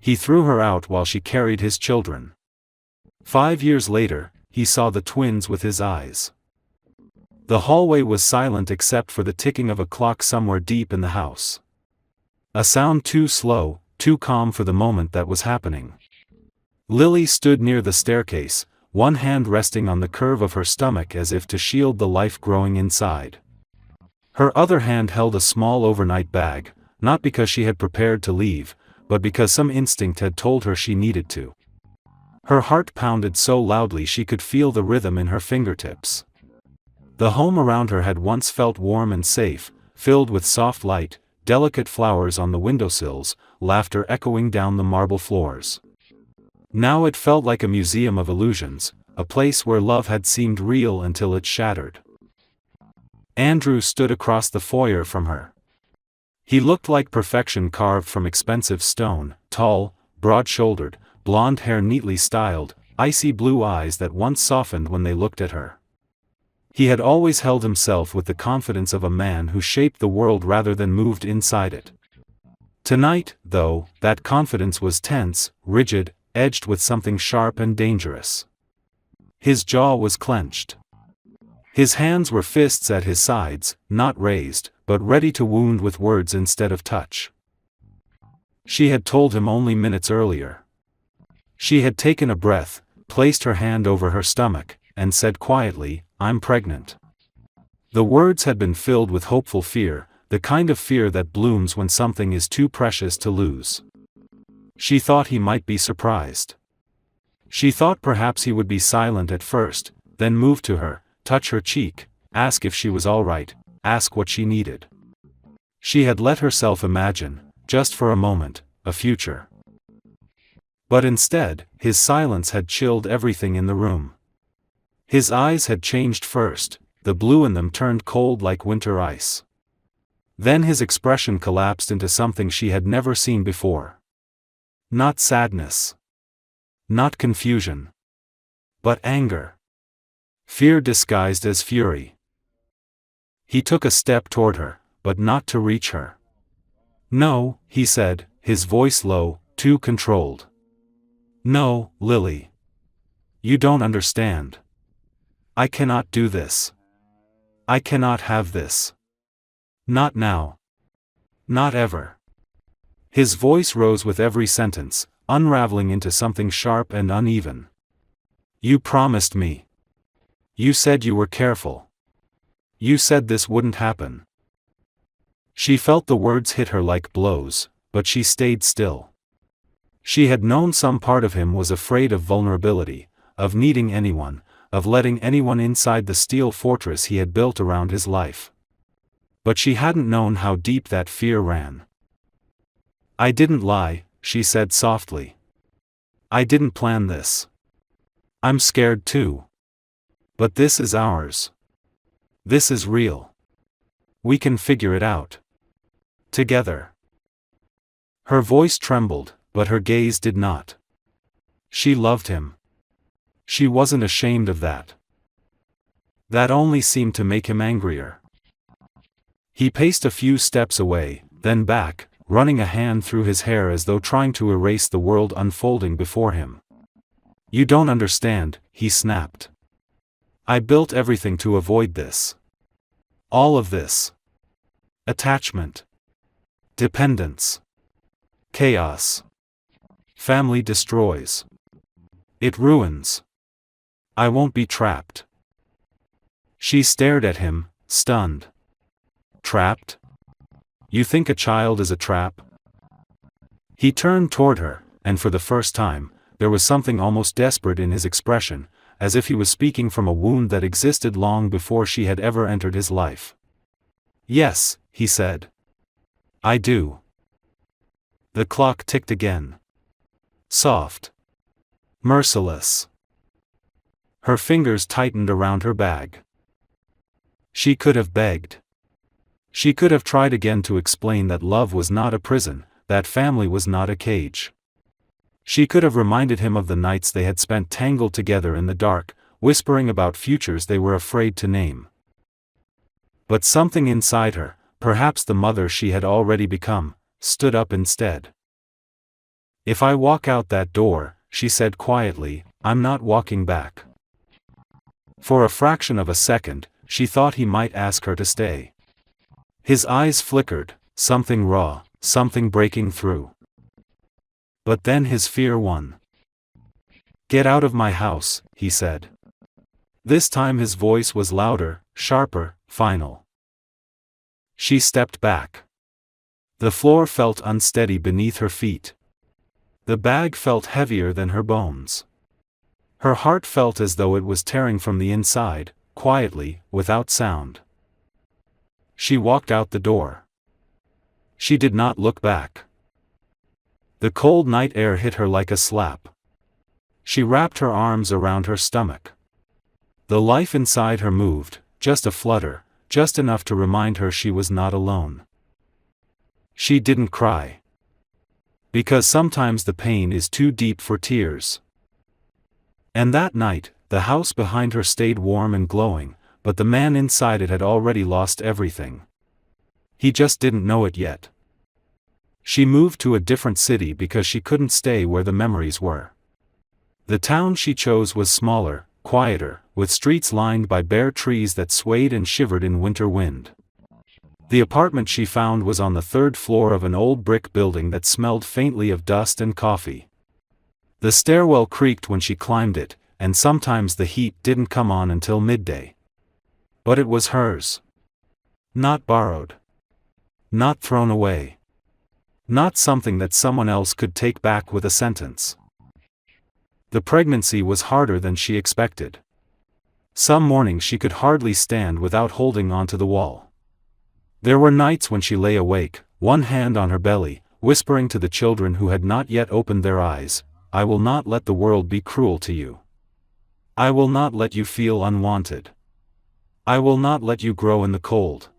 He threw her out while she carried his children. 5 years later, he saw the twins with his eyes. The hallway was silent except for the ticking of a clock somewhere deep in the house. A sound too slow, too calm for the moment that was happening. Lily stood near the staircase, one hand resting on the curve of her stomach as if to shield the life growing inside. Her other hand held a small overnight bag, not because she had prepared to leave, but because some instinct had told her she needed to. Her heart pounded so loudly she could feel the rhythm in her fingertips. The home around her had once felt warm and safe, filled with soft light, delicate flowers on the windowsills, laughter echoing down the marble floors. Now it felt like a museum of illusions, a place where love had seemed real until it shattered. Andrew stood across the foyer from her. He looked like perfection carved from expensive stone, tall, broad-shouldered, blonde hair neatly styled, icy blue eyes that once softened when they looked at her. He had always held himself with the confidence of a man who shaped the world rather than moved inside it. Tonight, though, that confidence was tense, rigid, edged with something sharp and dangerous. His jaw was clenched. His hands were fists at his sides, not raised, but ready to wound with words instead of touch. She had told him only minutes earlier. She had taken a breath, placed her hand over her stomach, and said quietly, "I'm pregnant." The words had been filled with hopeful fear, the kind of fear that blooms when something is too precious to lose. She thought he might be surprised. She thought perhaps he would be silent at first, then move to her, touch her cheek, ask if she was all right, ask what she needed. She had let herself imagine, just for a moment, a future. But instead, his silence had chilled everything in the room. His eyes had changed first, the blue in them turned cold like winter ice. Then his expression collapsed into something she had never seen before. Not sadness. Not confusion. But anger. Fear disguised as fury. He took a step toward her, but not to reach her. "No," he said, his voice low, too controlled. "No, Lily. You don't understand. I cannot do this. I cannot have this. Not now. Not ever." His voice rose with every sentence, unraveling into something sharp and uneven. "You promised me. You said you were careful. You said this wouldn't happen." She felt the words hit her like blows, but she stayed still. She had known some part of him was afraid of vulnerability, of needing anyone, of letting anyone inside the steel fortress he had built around his life. But she hadn't known how deep that fear ran. "I didn't lie," she said softly. "I didn't plan this. I'm scared too. But this is ours. This is real. We can figure it out. Together." Her voice trembled, but her gaze did not. She loved him. She wasn't ashamed of that. That only seemed to make him angrier. He paced a few steps away, then back, running a hand through his hair as though trying to erase the world unfolding before him. "You don't understand," he snapped. "I built everything to avoid this. All of this. Attachment. Dependence. Chaos. Family destroys. It ruins. I won't be trapped." She stared at him, stunned. "Trapped? You think a child is a trap?" He turned toward her, and for the first time, there was something almost desperate in his expression, as if he was speaking from a wound that existed long before she had ever entered his life. "Yes," he said. "I do." The clock ticked again. Soft. Merciless. Her fingers tightened around her bag. She could have begged. She could have tried again to explain that love was not a prison, that family was not a cage. She could have reminded him of the nights they had spent tangled together in the dark, whispering about futures they were afraid to name. But something inside her, perhaps the mother she had already become, stood up instead. If I walk out that door, she said quietly, I'm not walking back. For a fraction of a second, she thought he might ask her to stay. His eyes flickered, something raw, something breaking through. But then his fear won. Get out of my house, he said. This time his voice was louder, sharper, final. She stepped back. The floor felt unsteady beneath her feet. The bag felt heavier than her bones. Her heart felt as though it was tearing from the inside, quietly, without sound. She walked out the door. She did not look back. The cold night air hit her like a slap. She wrapped her arms around her stomach. The life inside her moved, just a flutter, just enough to remind her she was not alone. She didn't cry. Because sometimes the pain is too deep for tears. And that night, the house behind her stayed warm and glowing, but the man inside it had already lost everything. He just didn't know it yet. She moved to a different city because she couldn't stay where the memories were. The town she chose was smaller, quieter, with streets lined by bare trees that swayed and shivered in winter wind. The apartment she found was on the third floor of an old brick building that smelled faintly of dust and coffee. The stairwell creaked when she climbed it, and sometimes the heat didn't come on until midday. But it was hers. Not borrowed. Not thrown away. Not something that someone else could take back with a sentence. The pregnancy was harder than she expected. Some mornings she could hardly stand without holding onto the wall. There were nights when she lay awake, one hand on her belly, whispering to the children who had not yet opened their eyes, I will not let the world be cruel to you. I will not let you feel unwanted. I will not let you grow in the cold.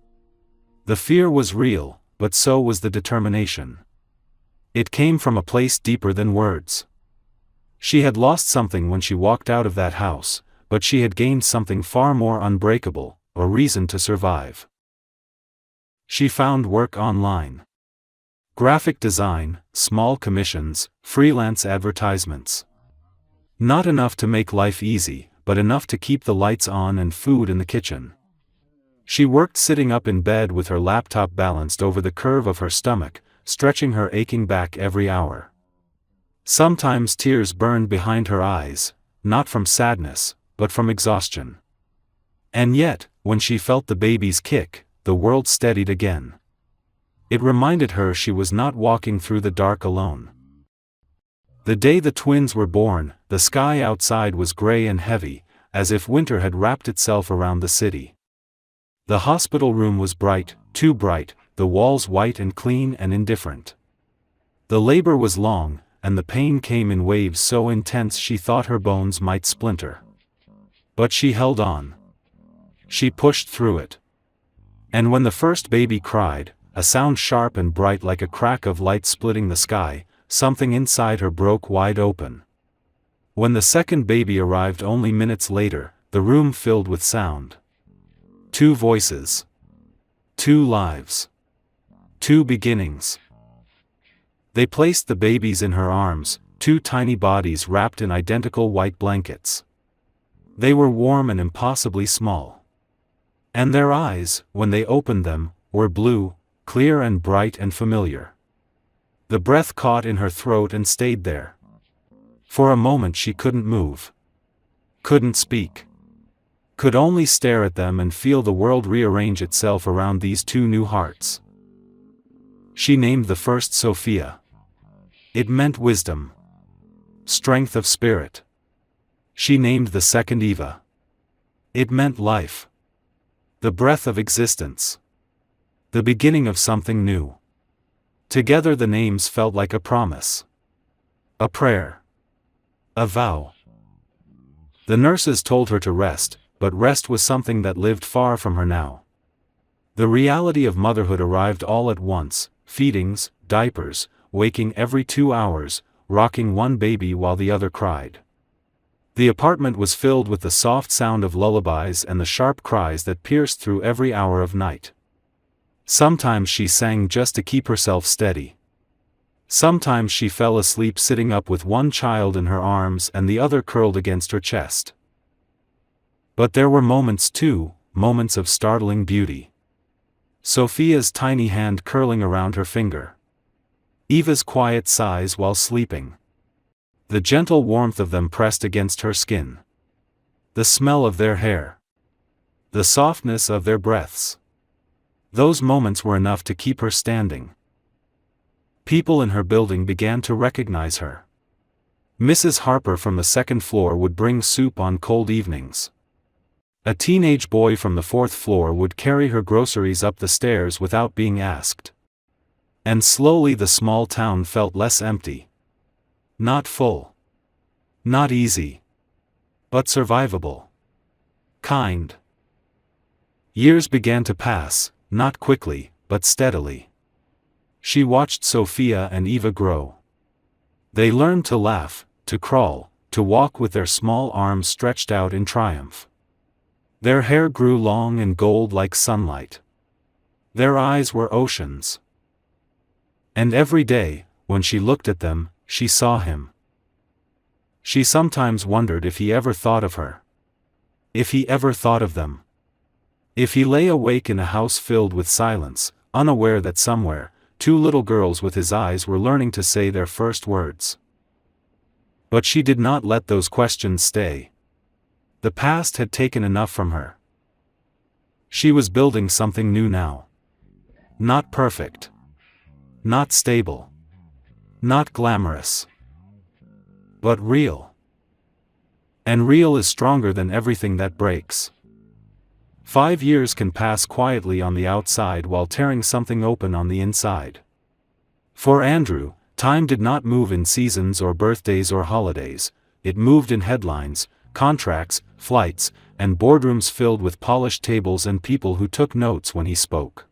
The fear was real, but so was the determination. It came from a place deeper than words. She had lost something when she walked out of that house, but she had gained something far more unbreakable, a reason to survive. She found work online. Graphic design, small commissions, freelance advertisements. Not enough to make life easy, but enough to keep the lights on and food in the kitchen. She worked sitting up in bed with her laptop balanced over the curve of her stomach, stretching her aching back every hour. Sometimes tears burned behind her eyes, not from sadness, but from exhaustion. And yet, when she felt the baby's kick, the world steadied again. It reminded her she was not walking through the dark alone. The day the twins were born, the sky outside was gray and heavy, as if winter had wrapped itself around the city. The hospital room was bright, too bright, the walls white and clean and indifferent. The labor was long, and the pain came in waves so intense she thought her bones might splinter. But she held on. She pushed through it. And when the first baby cried, a sound sharp and bright like a crack of light splitting the sky, something inside her broke wide open. When the second baby arrived only minutes later, the room filled with sound. Two voices. Two lives. Two beginnings. They placed the babies in her arms, two tiny bodies wrapped in identical white blankets. They were warm and impossibly small. And their eyes, when they opened them, were blue, clear and bright and familiar. The breath caught in her throat and stayed there. For a moment she couldn't move. Couldn't speak. Could only stare at them and feel the world rearrange itself around these two new hearts. She named the first Sophia. It meant wisdom. Strength of spirit. She named the second Eva. It meant life. The breath of existence. The beginning of something new. Together the names felt like a promise. A prayer. A vow. The nurses told her to rest, but rest was something that lived far from her now. The reality of motherhood arrived all at once, feedings, diapers, waking every 2 hours, rocking one baby while the other cried. The apartment was filled with the soft sound of lullabies and the sharp cries that pierced through every hour of night. Sometimes she sang just to keep herself steady. Sometimes she fell asleep sitting up with one child in her arms and the other curled against her chest. But there were moments too, moments of startling beauty. Sophia's tiny hand curling around her finger. Eva's quiet sighs while sleeping. The gentle warmth of them pressed against her skin. The smell of their hair. The softness of their breaths. Those moments were enough to keep her standing. People in her building began to recognize her. Mrs. Harper from the second floor would bring soup on cold evenings. A teenage boy from the fourth floor would carry her groceries up the stairs without being asked. And slowly the small town felt less empty. Not full. Not easy. But survivable. Kind. Years began to pass, not quickly, but steadily. She watched Sophia and Eva grow. They learned to laugh, to crawl, to walk with their small arms stretched out in triumph. Their hair grew long and gold like sunlight. Their eyes were oceans. And every day, when she looked at them, she saw him. She sometimes wondered if he ever thought of her. If he ever thought of them. If he lay awake in a house filled with silence, unaware that somewhere, two little girls with his eyes were learning to say their first words. But she did not let those questions stay. The past had taken enough from her. She was building something new now. Not perfect. Not stable. Not glamorous. But real. And real is stronger than everything that breaks. 5 years can pass quietly on the outside while tearing something open on the inside. For Andrew, time did not move in seasons or birthdays or holidays, it moved in headlines, contracts, flights, and boardrooms filled with polished tables and people who took notes when he spoke.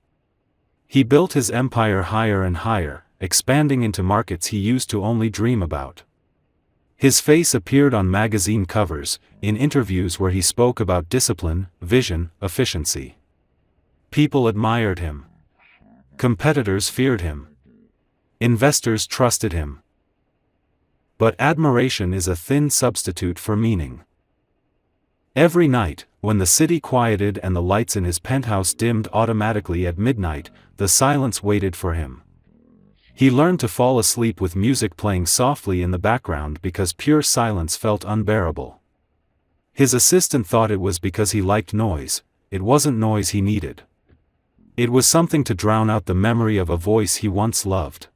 He built his empire higher and higher, expanding into markets he used to only dream about. His face appeared on magazine covers, in interviews where he spoke about discipline, vision, efficiency. People admired him. Competitors feared him. Investors trusted him. But admiration is a thin substitute for meaning. Every night, when the city quieted and the lights in his penthouse dimmed automatically at midnight, the silence waited for him. He learned to fall asleep with music playing softly in the background because pure silence felt unbearable. His assistant thought it was because he liked noise. It wasn't noise he needed. It was something to drown out the memory of a voice he once loved.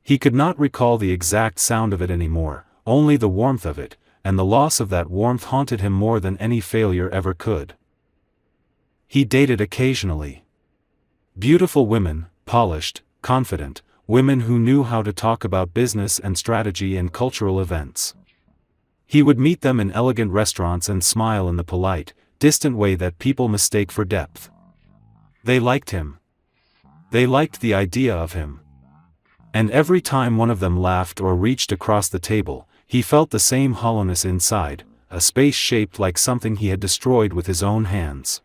He could not recall the exact sound of it anymore, only the warmth of it, and the loss of that warmth haunted him more than any failure ever could. He dated occasionally. Beautiful women, polished, confident, women who knew how to talk about business and strategy and cultural events. He would meet them in elegant restaurants and smile in the polite, distant way that people mistake for depth. They liked him. They liked the idea of him. And every time one of them laughed or reached across the table, he felt the same hollowness inside, a space shaped like something he had destroyed with his own hands.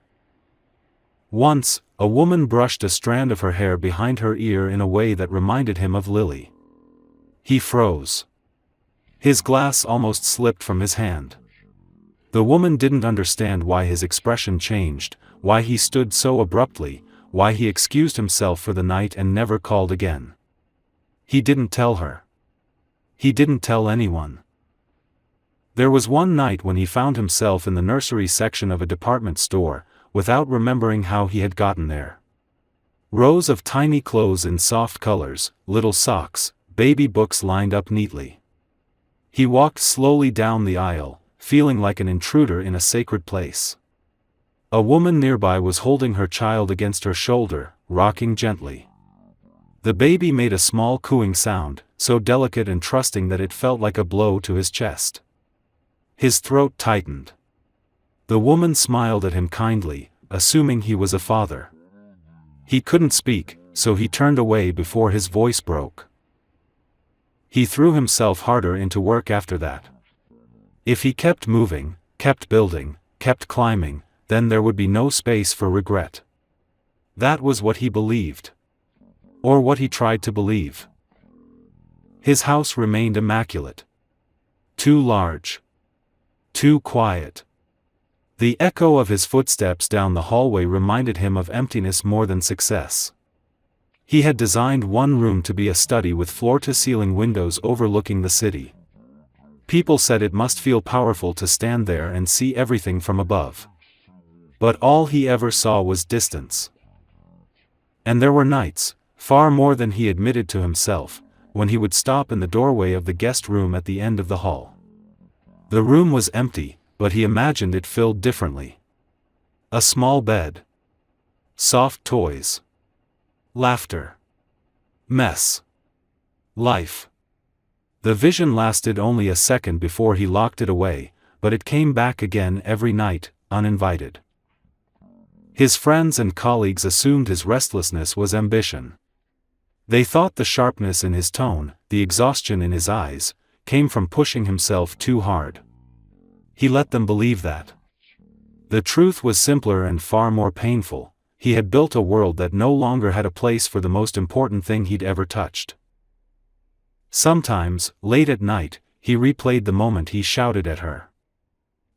Once, a woman brushed a strand of her hair behind her ear in a way that reminded him of Lily. He froze. His glass almost slipped from his hand. The woman didn't understand why his expression changed, why he stood so abruptly, why he excused himself for the night and never called again. He didn't tell her. He didn't tell anyone. There was one night when he found himself in the nursery section of a department store, without remembering how he had gotten there. Rows of tiny clothes in soft colors, little socks, baby books lined up neatly. He walked slowly down the aisle, feeling like an intruder in a sacred place. A woman nearby was holding her child against her shoulder, rocking gently. The baby made a small cooing sound, so delicate and trusting that it felt like a blow to his chest. His throat tightened. The woman smiled at him kindly, assuming he was a father. He couldn't speak, so he turned away before his voice broke. He threw himself harder into work after that. If he kept moving, kept building, kept climbing, then there would be no space for regret. That was what he believed. Or what he tried to believe. His house remained immaculate. Too large. Too quiet. The echo of his footsteps down the hallway reminded him of emptiness more than success. He had designed one room to be a study with floor-to-ceiling windows overlooking the city. People said it must feel powerful to stand there and see everything from above. But all he ever saw was distance. And there were nights, far more than he admitted to himself, when he would stop in the doorway of the guest room at the end of the hall. The room was empty, but he imagined it filled differently. A small bed. Soft toys. Laughter. Mess. Life. The vision lasted only a second before he locked it away, but it came back again every night, uninvited. His friends and colleagues assumed his restlessness was ambition. They thought the sharpness in his tone, the exhaustion in his eyes, came from pushing himself too hard. He let them believe that. The truth was simpler and far more painful. He had built a world that no longer had a place for the most important thing he'd ever touched. Sometimes, late at night, he replayed the moment he shouted at her.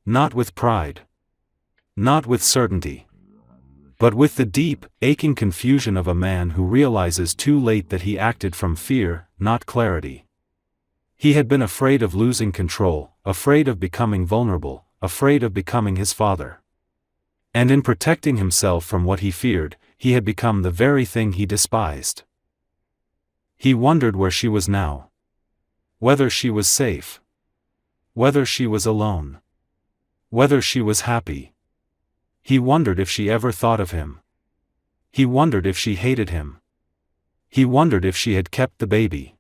Not with pride. Not with certainty. But with the deep, aching confusion of a man who realizes too late that he acted from fear, not clarity. He had been afraid of losing control, afraid of becoming vulnerable, afraid of becoming his father. And in protecting himself from what he feared, he had become the very thing he despised. He wondered where she was now. Whether she was safe. Whether she was alone. Whether she was happy. He wondered if she ever thought of him. He wondered if she hated him. He wondered if she had kept the baby.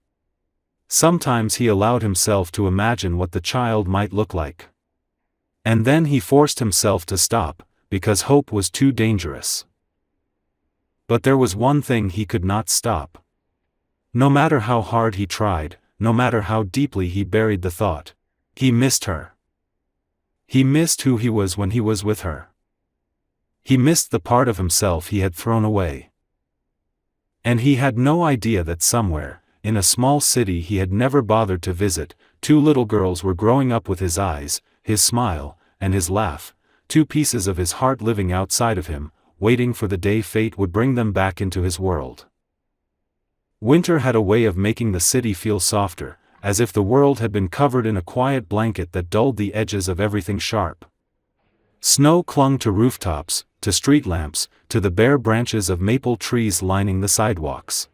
Sometimes he allowed himself to imagine what the child might look like. And then he forced himself to stop, because hope was too dangerous. But there was one thing he could not stop. No matter how hard he tried, no matter how deeply he buried the thought, he missed her. He missed who he was when he was with her. He missed the part of himself he had thrown away. And he had no idea that somewhere, in a small city he had never bothered to visit, two little girls were growing up with his eyes, his smile, and his laugh, two pieces of his heart living outside of him, waiting for the day fate would bring them back into his world. Winter had a way of making the city feel softer, as if the world had been covered in a quiet blanket that dulled the edges of everything sharp. Snow clung to rooftops, to street lamps, to the bare branches of maple trees lining the sidewalks.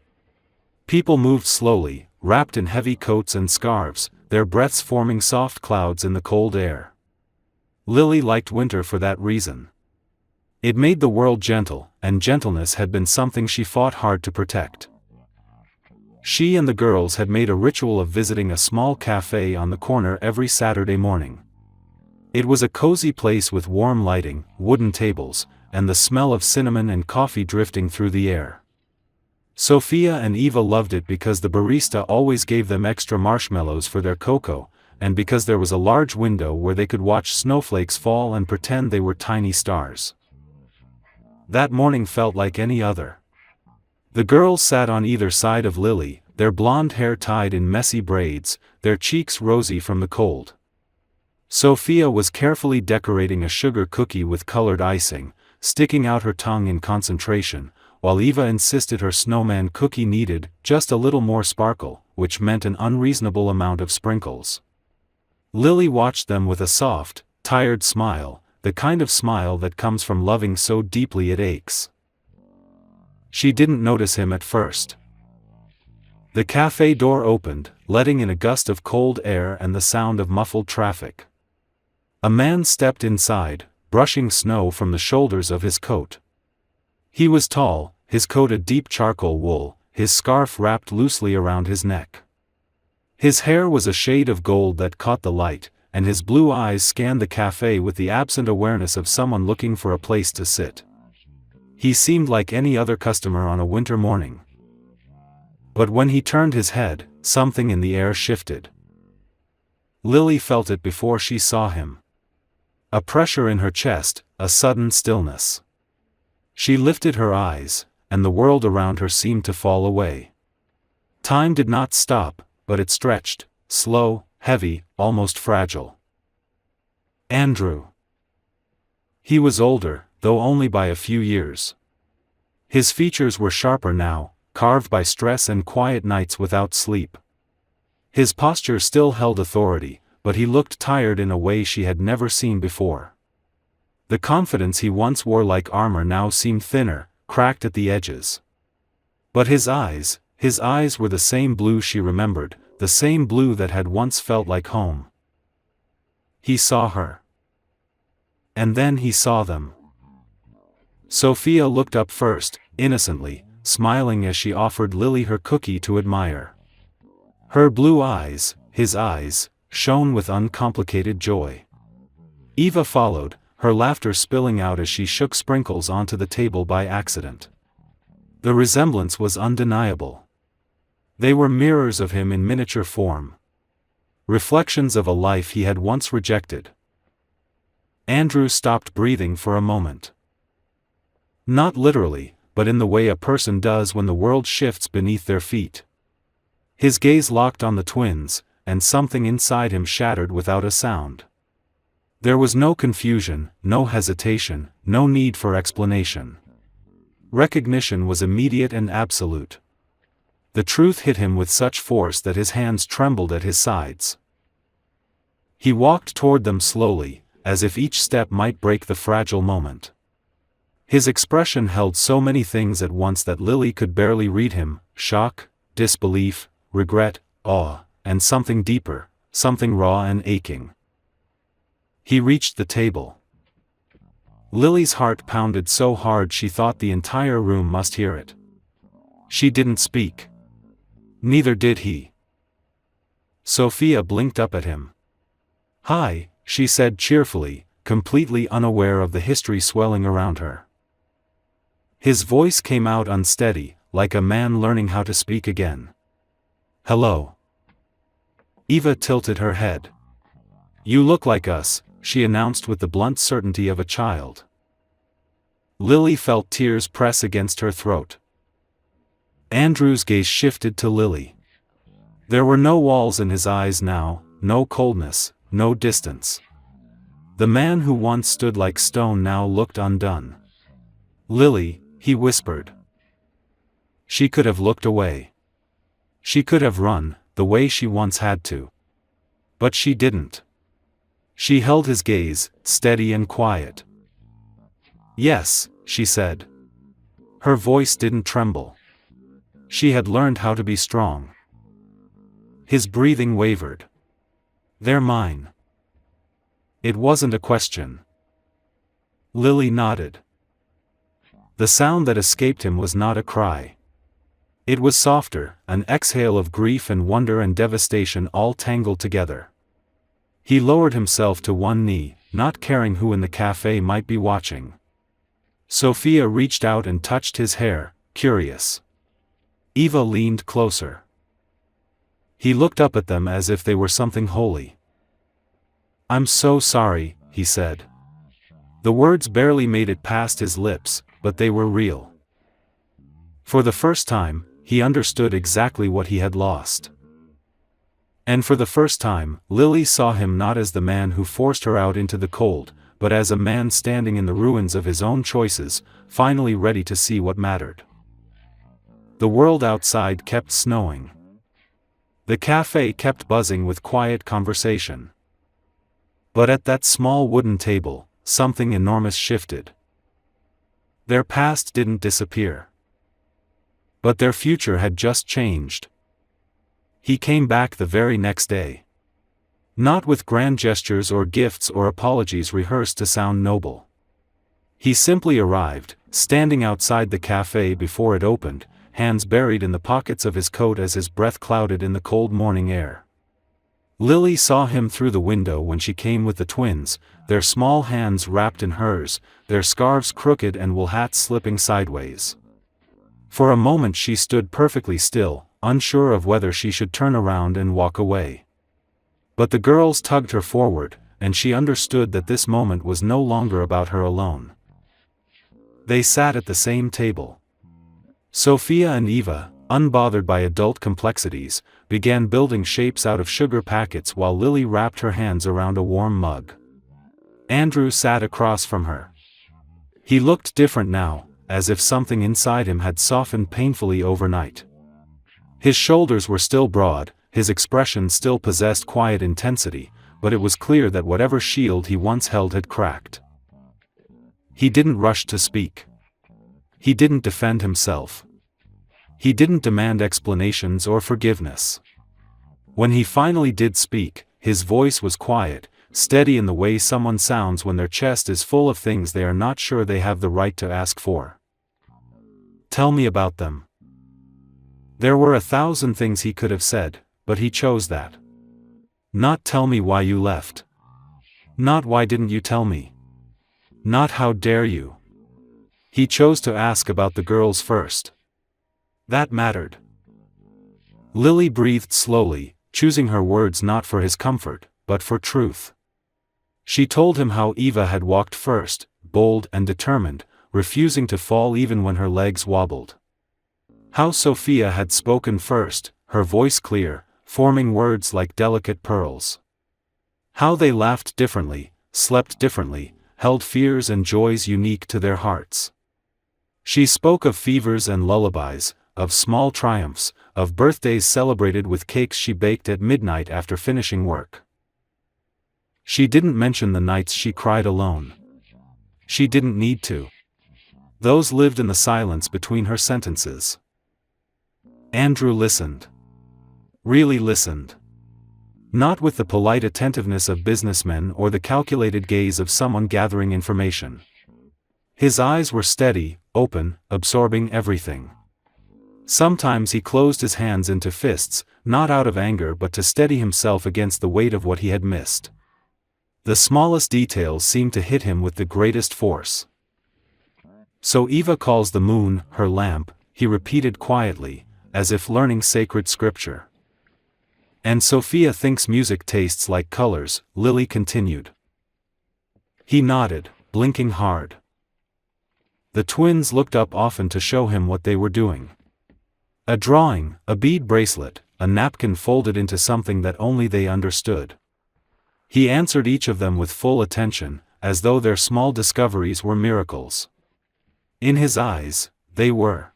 People moved slowly, wrapped in heavy coats and scarves, their breaths forming soft clouds in the cold air. Lily liked winter for that reason. It made the world gentle, and gentleness had been something she fought hard to protect. She and the girls had made a ritual of visiting a small cafe on the corner every Saturday morning. It was a cozy place with warm lighting, wooden tables, and the smell of cinnamon and coffee drifting through the air. Sophia and Eva loved it because the barista always gave them extra marshmallows for their cocoa, and because there was a large window where they could watch snowflakes fall and pretend they were tiny stars. That morning felt like any other. The girls sat on either side of Lily, their blonde hair tied in messy braids, their cheeks rosy from the cold. Sophia was carefully decorating a sugar cookie with colored icing, sticking out her tongue in concentration, while Eva insisted her snowman cookie needed just a little more sparkle, which meant an unreasonable amount of sprinkles. Lily watched them with a soft, tired smile, the kind of smile that comes from loving so deeply it aches. She didn't notice him at first. The cafe door opened, letting in a gust of cold air and the sound of muffled traffic. A man stepped inside, brushing snow from the shoulders of his coat. He was tall, his coat a deep charcoal wool, his scarf wrapped loosely around his neck. His hair was a shade of gold that caught the light, and his blue eyes scanned the cafe with the absent awareness of someone looking for a place to sit. He seemed like any other customer on a winter morning. But when he turned his head, something in the air shifted. Lily felt it before she saw him. A pressure in her chest, a sudden stillness. She lifted her eyes, and the world around her seemed to fall away. Time did not stop, but it stretched, slow, heavy, almost fragile. Andrew. He was older, though only by a few years. His features were sharper now, carved by stress and quiet nights without sleep. His posture still held authority, but he looked tired in a way she had never seen before. The confidence he once wore like armor now seemed thinner, cracked at the edges. But his eyes were the same blue she remembered, the same blue that had once felt like home. He saw her. And then he saw them. Sophia looked up first, innocently, smiling as she offered Lily her cookie to admire. Her blue eyes, his eyes, shone with uncomplicated joy. Eva followed, her laughter spilling out as she shook sprinkles onto the table by accident. The resemblance was undeniable. They were mirrors of him in miniature form. Reflections of a life he had once rejected. Andrew stopped breathing for a moment. Not literally, but in the way a person does when the world shifts beneath their feet. His gaze locked on the twins, and something inside him shattered without a sound. There was no confusion, no hesitation, no need for explanation. Recognition was immediate and absolute. The truth hit him with such force that his hands trembled at his sides. He walked toward them slowly, as if each step might break the fragile moment. His expression held so many things at once that Lily could barely read him: shock, disbelief, regret, awe, and something deeper, something raw and aching. He reached the table. Lily's heart pounded so hard she thought the entire room must hear it. She didn't speak. Neither did he. Sophia blinked up at him. "Hi," she said cheerfully, completely unaware of the history swelling around her. His voice came out unsteady, like a man learning how to speak again. "Hello." Eva tilted her head. "You look like us," she announced with the blunt certainty of a child. Lily felt tears press against her throat. Andrew's gaze shifted to Lily. There were no walls in his eyes now, no coldness, no distance. The man who once stood like stone now looked undone. "Lily," he whispered. She could have looked away. She could have run, the way she once had to. But she didn't. She held his gaze, steady and quiet. "Yes," she said. Her voice didn't tremble. She had learned how to be strong. His breathing wavered. "They're mine." It wasn't a question. Lily nodded. The sound that escaped him was not a cry. It was softer, an exhale of grief and wonder and devastation all tangled together. He lowered himself to one knee, not caring who in the cafe might be watching. Sophia reached out and touched his hair, curious. Eva leaned closer. He looked up at them as if they were something holy. "I'm so sorry," he said. The words barely made it past his lips, but they were real. For the first time, he understood exactly what he had lost. And for the first time, Lily saw him not as the man who forced her out into the cold, but as a man standing in the ruins of his own choices, finally ready to see what mattered. The world outside kept snowing. The cafe kept buzzing with quiet conversation. But at that small wooden table, something enormous shifted. Their past didn't disappear. But their future had just changed. He came back the very next day. Not with grand gestures or gifts or apologies rehearsed to sound noble. He simply arrived, standing outside the cafe before it opened, hands buried in the pockets of his coat as his breath clouded in the cold morning air. Lily saw him through the window when she came with the twins, their small hands wrapped in hers, their scarves crooked and wool hats slipping sideways. For a moment she stood perfectly still, unsure of whether she should turn around and walk away. But the girls tugged her forward, and she understood that this moment was no longer about her alone. They sat at the same table. Sophia and Eva, unbothered by adult complexities, began building shapes out of sugar packets while Lily wrapped her hands around a warm mug. Andrew sat across from her. He looked different now, as if something inside him had softened painfully overnight. His shoulders were still broad, his expression still possessed quiet intensity, but it was clear that whatever shield he once held had cracked. He didn't rush to speak. He didn't defend himself. He didn't demand explanations or forgiveness. When he finally did speak, his voice was quiet, steady in the way someone sounds when their chest is full of things they are not sure they have the right to ask for. "Tell me about them." There were 1,000 things he could have said, but he chose that. Not "tell me why you left." Not "why didn't you tell me." Not "how dare you." He chose to ask about the girls first. That mattered. Lily breathed slowly, choosing her words not for his comfort, but for truth. She told him how Eva had walked first, bold and determined, refusing to fall even when her legs wobbled. How Sophia had spoken first, her voice clear, forming words like delicate pearls. How they laughed differently, slept differently, held fears and joys unique to their hearts. She spoke of fevers and lullabies, of small triumphs, of birthdays celebrated with cakes she baked at midnight after finishing work. She didn't mention the nights she cried alone. She didn't need to. Those lived in the silence between her sentences. Andrew listened. Really listened. Not with the polite attentiveness of businessmen or the calculated gaze of someone gathering information. His eyes were steady, open, absorbing everything. Sometimes he closed his hands into fists, not out of anger but to steady himself against the weight of what he had missed. The smallest details seemed to hit him with the greatest force. "So Eva calls the moon her lamp," he repeated quietly, as if learning sacred scripture. "And Sophia thinks music tastes like colors," Lily continued. He nodded, blinking hard. The twins looked up often to show him what they were doing. A drawing, a bead bracelet, a napkin folded into something that only they understood. He answered each of them with full attention, as though their small discoveries were miracles. In his eyes, they were.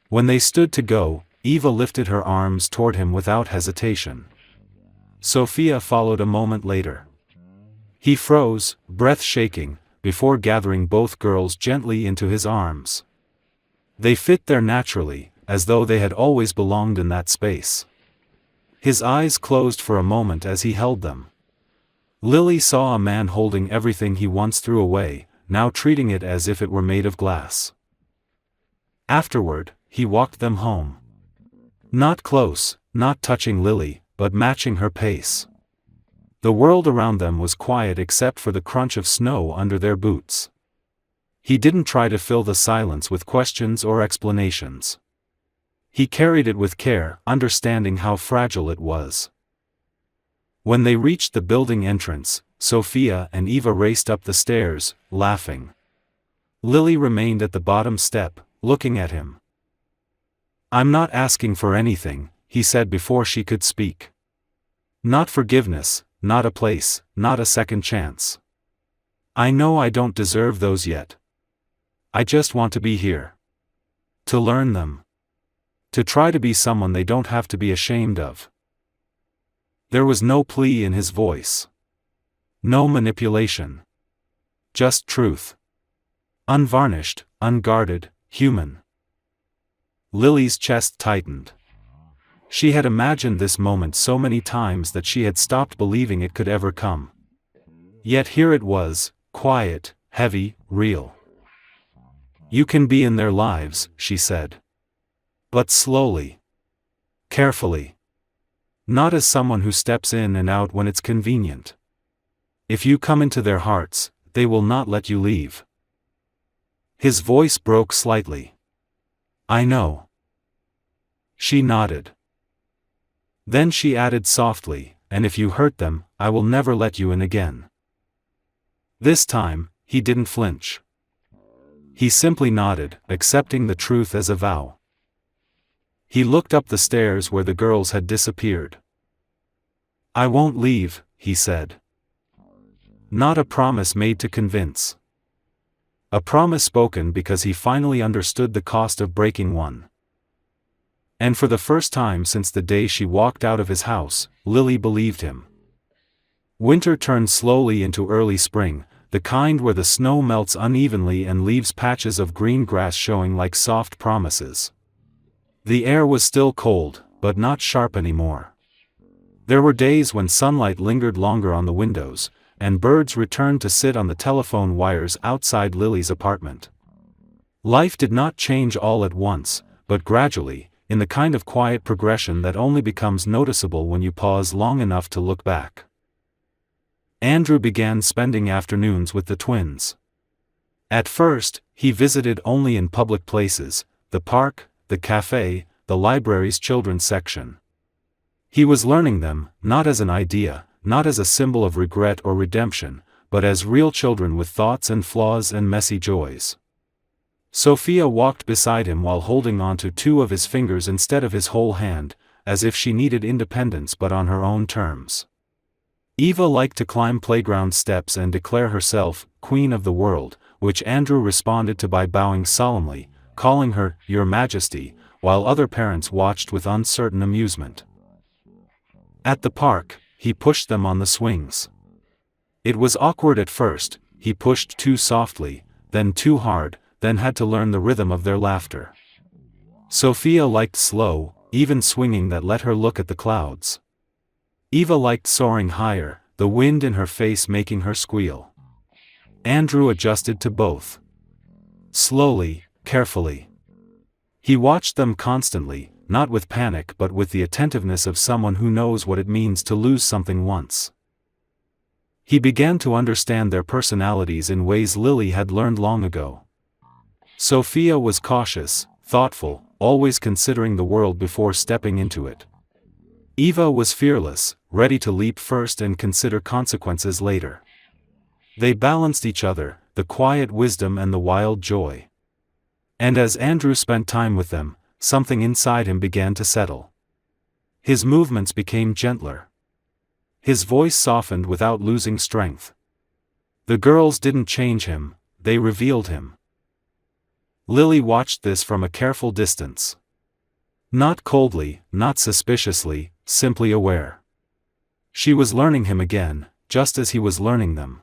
When they stood to go, Eva lifted her arms toward him without hesitation. Sophia followed a moment later. He froze, breath shaking, before gathering both girls gently into his arms. They fit there naturally, as though they had always belonged in that space. His eyes closed for a moment as he held them. Lily saw a man holding everything he once threw away, now treating it as if it were made of glass. Afterward, he walked them home. Not close, not touching Lily, but matching her pace. The world around them was quiet except for the crunch of snow under their boots. He didn't try to fill the silence with questions or explanations. He carried it with care, understanding how fragile it was. When they reached the building entrance, Sophia and Eva raced up the stairs, laughing. Lily remained at the bottom step, looking at him. "I'm not asking for anything," he said before she could speak. "Not forgiveness, not a place, not a second chance. I know I don't deserve those yet. I just want to be here. To learn them. To try to be someone they don't have to be ashamed of." There was no plea in his voice. No manipulation. Just truth. Unvarnished, unguarded, human. Lily's chest tightened. She had imagined this moment so many times that she had stopped believing it could ever come. Yet here it was, quiet, heavy, real. "You can be in their lives," she said. "But slowly. Carefully. Not as someone who steps in and out when it's convenient. If you come into their hearts, they will not let you leave." His voice broke slightly. "I know." She nodded. Then she added softly, "And if you hurt them, I will never let you in again." This time, he didn't flinch. He simply nodded, accepting the truth as a vow. He looked up the stairs where the girls had disappeared. "I won't leave," he said. Not a promise made to convince. A promise spoken because he finally understood the cost of breaking one. And for the first time since the day she walked out of his house, Lily believed him. Winter turned slowly into early spring, the kind where the snow melts unevenly and leaves patches of green grass showing like soft promises. The air was still cold, but not sharp anymore. There were days when sunlight lingered longer on the windows, and birds returned to sit on the telephone wires outside Lily's apartment. Life did not change all at once, but gradually, in the kind of quiet progression that only becomes noticeable when you pause long enough to look back. Andrew began spending afternoons with the twins. At first, he visited only in public places, the park, the cafe, the library's children's section. He was learning them, not as an idea, not as a symbol of regret or redemption, but as real children with thoughts and flaws and messy joys. Sophia walked beside him while holding onto two of his fingers instead of his whole hand, as if she needed independence but on her own terms. Eva liked to climb playground steps and declare herself queen of the world, which Andrew responded to by bowing solemnly, calling her Your Majesty, while other parents watched with uncertain amusement. At the park, he pushed them on the swings. It was awkward at first, he pushed too softly, then too hard, then had to learn the rhythm of their laughter. Sophia liked slow, even swinging that let her look at the clouds. Eva liked soaring higher, the wind in her face making her squeal. Andrew adjusted to both. Slowly, carefully. He watched them constantly, not with panic but with the attentiveness of someone who knows what it means to lose something once. He began to understand their personalities in ways Lily had learned long ago. Sophia was cautious, thoughtful, always considering the world before stepping into it. Eva was fearless, ready to leap first and consider consequences later. They balanced each other, the quiet wisdom and the wild joy. And as Andrew spent time with them, something inside him began to settle. His movements became gentler. His voice softened without losing strength. The girls didn't change him, they revealed him. Lily watched this from a careful distance. Not coldly, not suspiciously, simply aware. She was learning him again, just as he was learning them.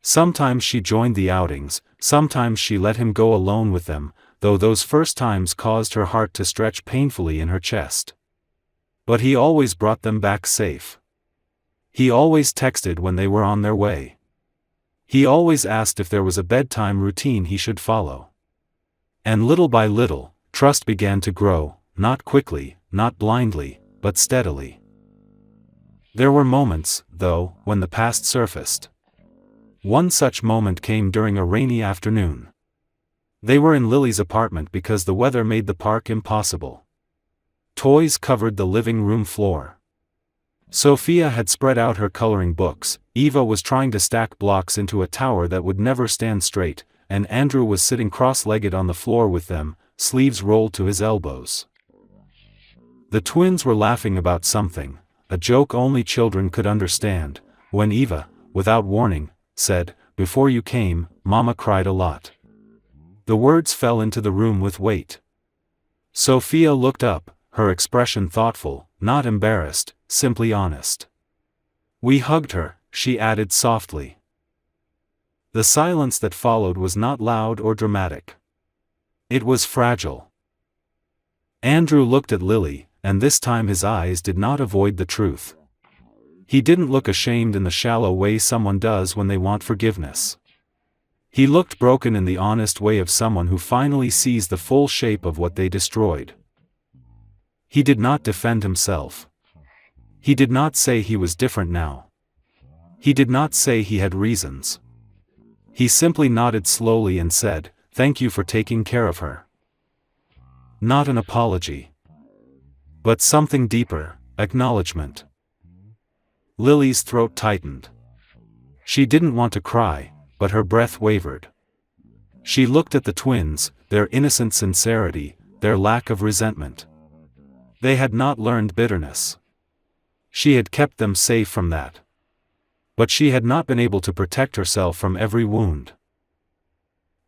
Sometimes she joined the outings, sometimes she let him go alone with them, though those first times caused her heart to stretch painfully in her chest. But he always brought them back safe. He always texted when they were on their way. He always asked if there was a bedtime routine he should follow. And little by little, trust began to grow, not quickly, not blindly, but steadily. There were moments, though, when the past surfaced. One such moment came during a rainy afternoon. They were in Lily's apartment because the weather made the park impossible. Toys covered the living room floor. Sophia had spread out her coloring books, Eva was trying to stack blocks into a tower that would never stand straight, and Andrew was sitting cross-legged on the floor with them, sleeves rolled to his elbows. The twins were laughing about something, a joke only children could understand, when Eva, without warning, said, "Before you came, Mama cried a lot." The words fell into the room with weight. Sophia looked up, her expression thoughtful, not embarrassed, simply honest. "We hugged her," she added softly. The silence that followed was not loud or dramatic. It was fragile. Andrew looked at Lily, and this time his eyes did not avoid the truth. He didn't look ashamed in the shallow way someone does when they want forgiveness. He looked broken in the honest way of someone who finally sees the full shape of what they destroyed. He did not defend himself. He did not say he was different now. He did not say he had reasons. He simply nodded slowly and said, "Thank you for taking care of her." Not an apology. But something deeper, acknowledgement. Lily's throat tightened. She didn't want to cry, but her breath wavered. She looked at the twins, their innocent sincerity, their lack of resentment. They had not learned bitterness. She had kept them safe from that. But she had not been able to protect herself from every wound.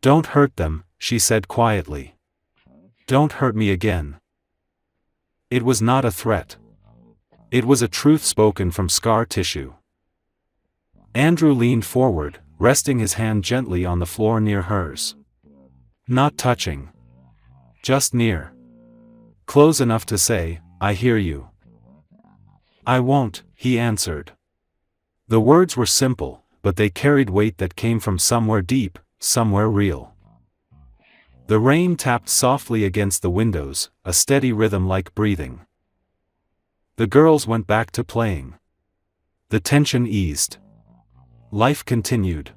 "Don't hurt them," she said quietly. "Don't hurt me again." It was not a threat. It was a truth spoken from scar tissue. Andrew leaned forward, resting his hand gently on the floor near hers. Not touching. Just near. Close enough to say, "I hear you." "I won't," he answered. The words were simple, but they carried weight that came from somewhere deep, somewhere real. The rain tapped softly against the windows, a steady rhythm like breathing. The girls went back to playing. The tension eased. Life continued.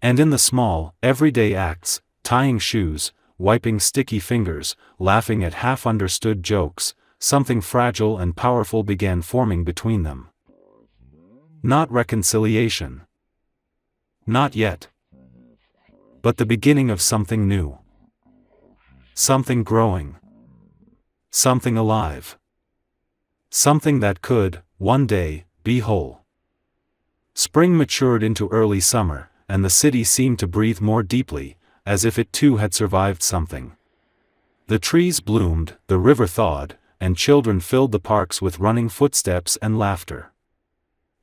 And in the small, everyday acts, tying shoes, wiping sticky fingers, laughing at half-understood jokes, something fragile and powerful began forming between them. Not reconciliation. Not yet. But the beginning of something new. Something growing. Something alive. Something that could, one day, be whole. Spring matured into early summer, and the city seemed to breathe more deeply, as if it too had survived something. The trees bloomed, the river thawed, and children filled the parks with running footsteps and laughter.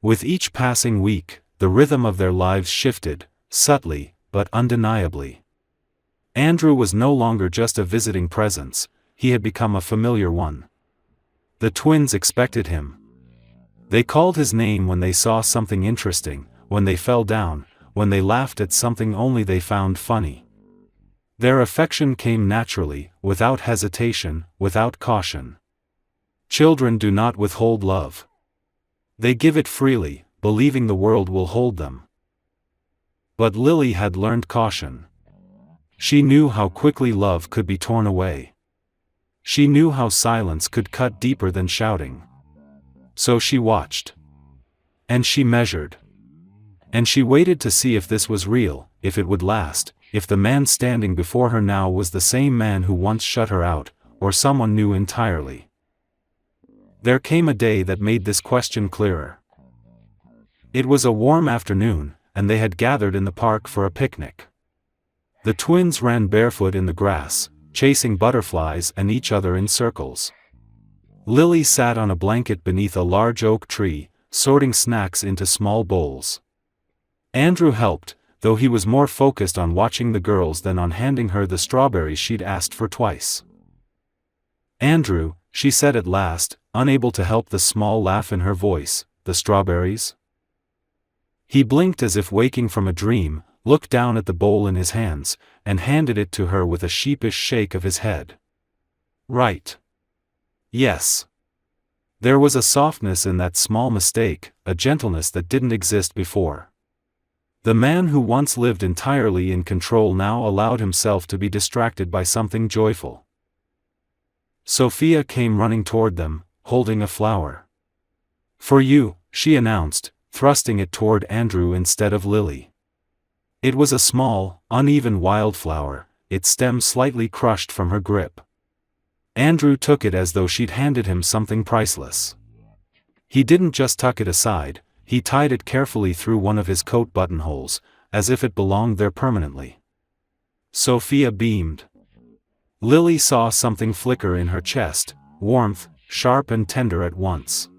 With each passing week, the rhythm of their lives shifted, subtly, but undeniably. Andrew was no longer just a visiting presence, he had become a familiar one. The twins expected him. They called his name when they saw something interesting, when they fell down, when they laughed at something only they found funny. Their affection came naturally, without hesitation, without caution. Children do not withhold love. They give it freely, believing the world will hold them. But Lily had learned caution. She knew how quickly love could be torn away. She knew how silence could cut deeper than shouting. So she watched. And she measured. And she waited to see if this was real, if it would last, if the man standing before her now was the same man who once shut her out, or someone new entirely. There came a day that made this question clearer. It was a warm afternoon, and they had gathered in the park for a picnic. The twins ran barefoot in the grass, chasing butterflies and each other in circles. Lily sat on a blanket beneath a large oak tree, sorting snacks into small bowls. Andrew helped, though he was more focused on watching the girls than on handing her the strawberries she'd asked for twice. "Andrew," she said at last, unable to help the small laugh in her voice, "the strawberries?" He blinked as if waking from a dream, looked down at the bowl in his hands, and handed it to her with a sheepish shake of his head. "Right. Yes." There was a softness in that small mistake, a gentleness that didn't exist before. The man who once lived entirely in control now allowed himself to be distracted by something joyful. Sophia came running toward them, holding a flower. "For you," she announced, thrusting it toward Andrew instead of Lily. It was a small, uneven wildflower, its stem slightly crushed from her grip. Andrew took it as though she'd handed him something priceless. He didn't just tuck it aside, he tied it carefully through one of his coat buttonholes, as if it belonged there permanently. Sophia beamed. Lily saw something flicker in her chest, warmth, sharp and tender at once.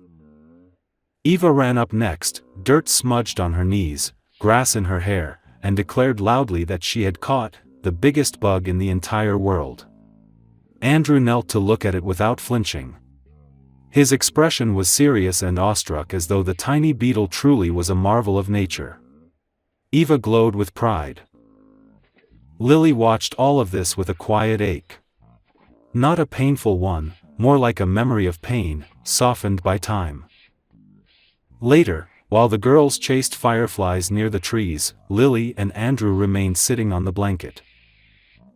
Eva ran up next, dirt smudged on her knees, grass in her hair, and declared loudly that she had caught the biggest bug in the entire world. Andrew knelt to look at it without flinching. His expression was serious and awestruck, as though the tiny beetle truly was a marvel of nature. Eva glowed with pride. Lily watched all of this with a quiet ache. Not a painful one, more like a memory of pain, softened by time. Later, while the girls chased fireflies near the trees, Lily and Andrew remained sitting on the blanket.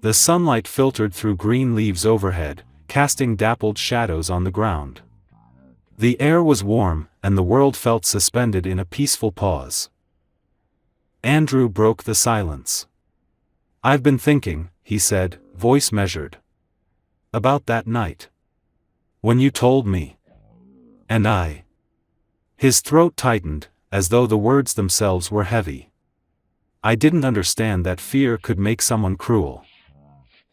The sunlight filtered through green leaves overhead, casting dappled shadows on the ground. The air was warm, and the world felt suspended in a peaceful pause. Andrew broke the silence. "I've been thinking," he said, voice measured. "About that night. When you told me. And I. His throat tightened, as though the words themselves were heavy. I didn't understand that fear could make someone cruel.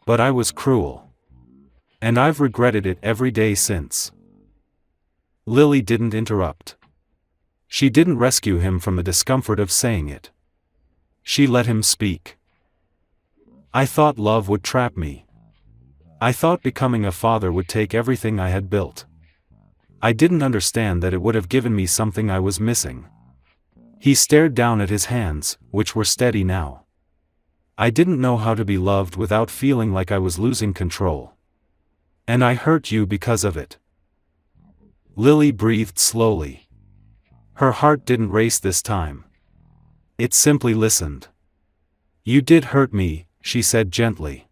But I was cruel. And I've regretted it every day since. Lily didn't interrupt. She didn't rescue him from the discomfort of saying it. She let him speak. I thought love would trap me. I thought becoming a father would take everything I had built. I didn't understand that it would have given me something I was missing. He stared down at his hands, which were steady now. I didn't know how to be loved without feeling like I was losing control. And I hurt you because of it. Lily breathed slowly. Her heart didn't race this time. It simply listened. You did hurt me, she said gently.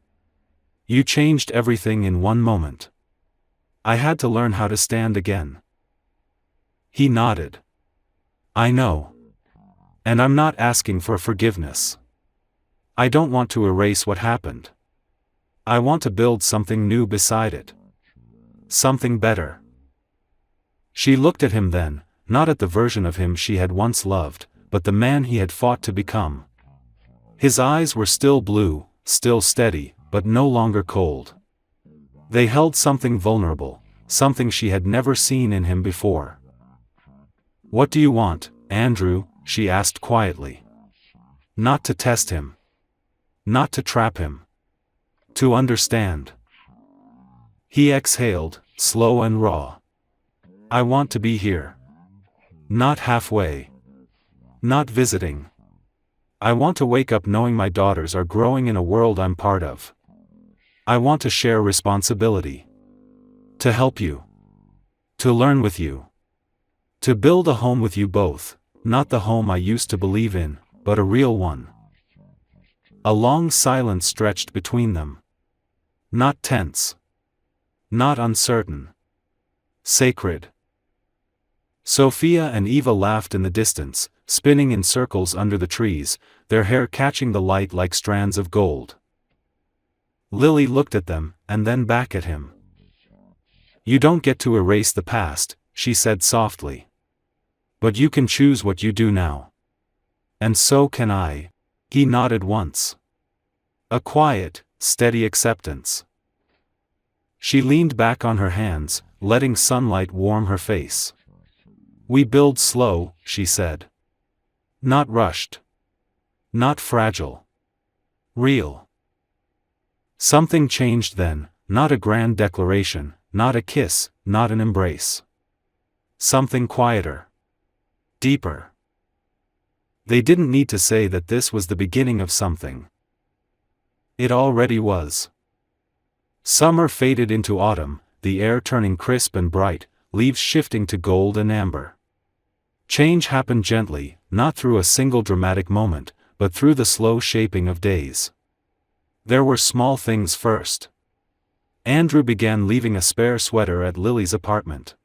You changed everything in one moment. I had to learn how to stand again. He nodded. I know. And I'm not asking for forgiveness. I don't want to erase what happened. I want to build something new beside it. Something better. She looked at him then, not at the version of him she had once loved, but the man he had fought to become. His eyes were still blue, still steady, but no longer cold. They held something vulnerable, something she had never seen in him before. What do you want, Andrew? She asked quietly. Not to test him. Not to trap him. To understand. He exhaled, slow and raw. I want to be here. Not halfway. Not visiting. I want to wake up knowing my daughters are growing in a world I'm part of. I want to share responsibility. To help you. To learn with you. To build a home with you both, not the home I used to believe in, but a real one. A long silence stretched between them. Not tense. Not uncertain. Sacred. Sophia and Eva laughed in the distance, spinning in circles under the trees, their hair catching the light like strands of gold. Lily looked at them, and then back at him. You don't get to erase the past, she said softly. But you can choose what you do now. And so can I. He nodded once. A quiet, steady acceptance. She leaned back on her hands, letting sunlight warm her face. We build slow, she said. Not rushed. Not fragile. Real. Something changed then, not a grand declaration, not a kiss, not an embrace. Something quieter. Deeper. They didn't need to say that this was the beginning of something. It already was. Summer faded into autumn, the air turning crisp and bright, leaves shifting to gold and amber. Change happened gently, not through a single dramatic moment, but through the slow shaping of days. There were small things first. Andrew began leaving a spare sweater at Lily's apartment.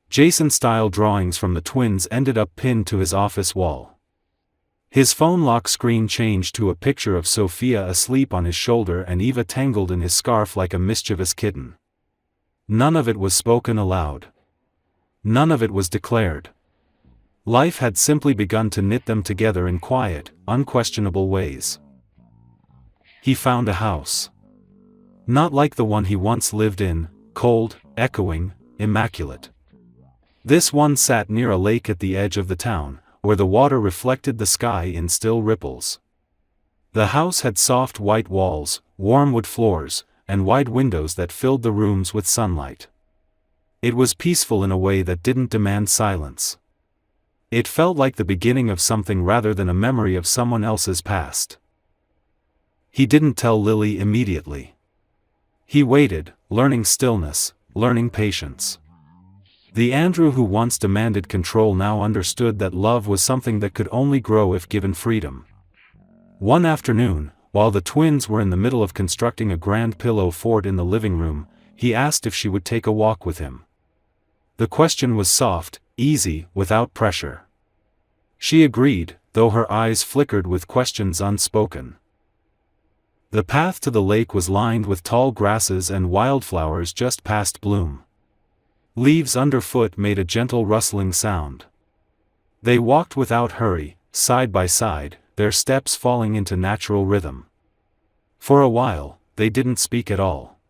Jason-style drawings from the twins ended up pinned to his office wall. His phone lock screen changed to a picture of Sophia asleep on his shoulder and Eva tangled in his scarf like a mischievous kitten. None of it was spoken aloud. None of it was declared. Life had simply begun to knit them together in quiet, unquestionable ways. He found a house. Not like the one he once lived in, cold, echoing, immaculate. This one sat near a lake at the edge of the town, where the water reflected the sky in still ripples. The house had soft white walls, warm wood floors, and wide windows that filled the rooms with sunlight. It was peaceful in a way that didn't demand silence. It felt like the beginning of something rather than a memory of someone else's past. He didn't tell Lily immediately. He waited, learning stillness, learning patience. The Andrew who once demanded control now understood that love was something that could only grow if given freedom. One afternoon, while the twins were in the middle of constructing a grand pillow fort in the living room, he asked if she would take a walk with him. The question was soft, easy, without pressure. She agreed, though her eyes flickered with questions unspoken. The path to the lake was lined with tall grasses and wildflowers just past bloom. Leaves underfoot made a gentle rustling sound. They walked without hurry, side by side, their steps falling into natural rhythm. For a while, they didn't speak at all.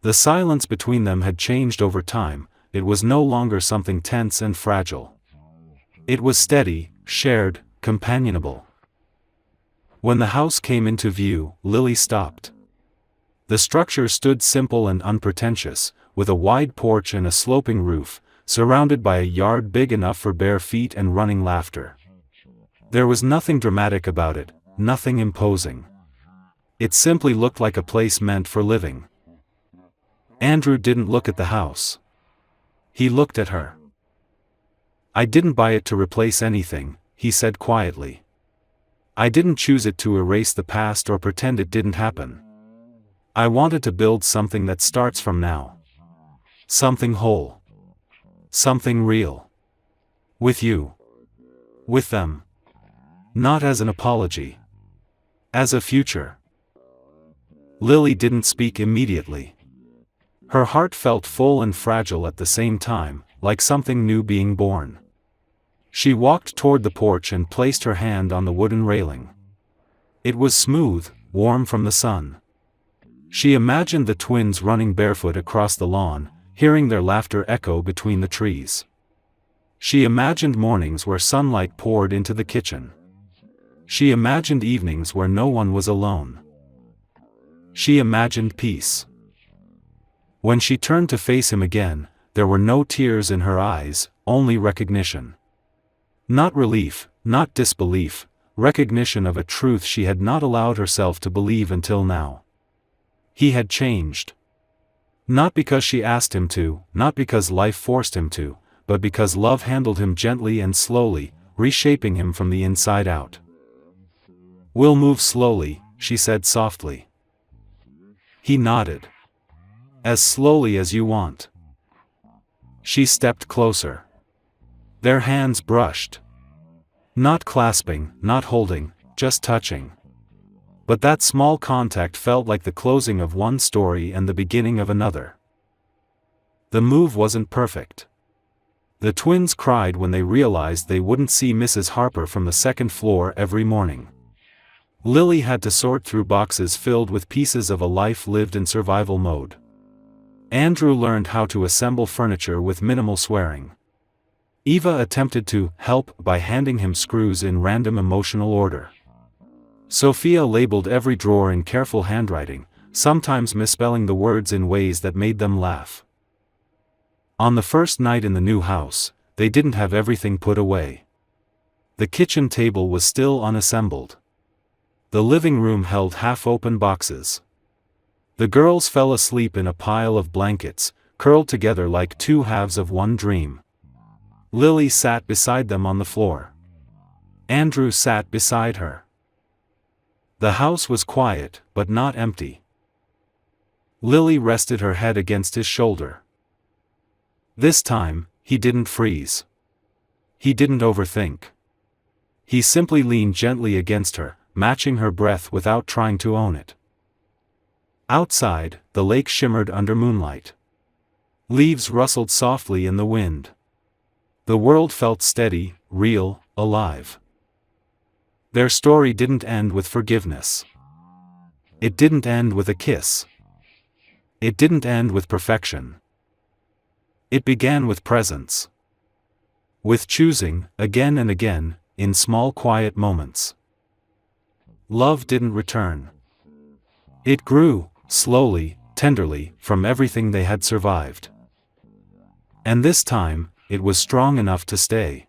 The silence between them had changed over time. It was no longer something tense and fragile. It was steady, shared, companionable. When the house came into view, Lily stopped. The structure stood simple and unpretentious, with a wide porch and a sloping roof, surrounded by a yard big enough for bare feet and running laughter. There was nothing dramatic about it, nothing imposing. It simply looked like a place meant for living. Andrew didn't look at the house. He looked at her. "I didn't buy it to replace anything," he said quietly. "I didn't choose it to erase the past or pretend it didn't happen. I wanted to build something that starts from now. Something whole. Something real. With you. With them. Not as an apology. As a future." Lily didn't speak immediately. Her heart felt full and fragile at the same time, like something new being born. She walked toward the porch and placed her hand on the wooden railing. It was smooth, warm from the sun. She imagined the twins running barefoot across the lawn, hearing their laughter echo between the trees. She imagined mornings where sunlight poured into the kitchen. She imagined evenings where no one was alone. She imagined peace. When she turned to face him again, there were no tears in her eyes, only recognition. Not relief, not disbelief, recognition of a truth she had not allowed herself to believe until now. He had changed. Not because she asked him to, not because life forced him to, but because love handled him gently and slowly, reshaping him from the inside out. "We'll move slowly," she said softly. He nodded. "As slowly as you want." She stepped closer. Their hands brushed. Not clasping, not holding, just touching. But that small contact felt like the closing of one story and the beginning of another. The move wasn't perfect. The twins cried when they realized they wouldn't see Mrs. Harper from the second floor every morning. Lily had to sort through boxes filled with pieces of a life lived in survival mode. Andrew learned how to assemble furniture with minimal swearing. Eva attempted to help by handing him screws in random emotional order. Sophia labeled every drawer in careful handwriting, sometimes misspelling the words in ways that made them laugh. On the first night in the new house, they didn't have everything put away. The kitchen table was still unassembled. The living room held half-open boxes. The girls fell asleep in a pile of blankets, curled together like two halves of one dream. Lily sat beside them on the floor. Andrew sat beside her. The house was quiet, but not empty. Lily rested her head against his shoulder. This time, he didn't freeze. He didn't overthink. He simply leaned gently against her, matching her breath without trying to own it. Outside, the lake shimmered under moonlight. Leaves rustled softly in the wind. The world felt steady, real, alive. Their story didn't end with forgiveness. It didn't end with a kiss. It didn't end with perfection. It began with presence. With choosing, again and again, in small quiet moments. Love didn't return. It grew, slowly, tenderly, from everything they had survived. And this time, it was strong enough to stay.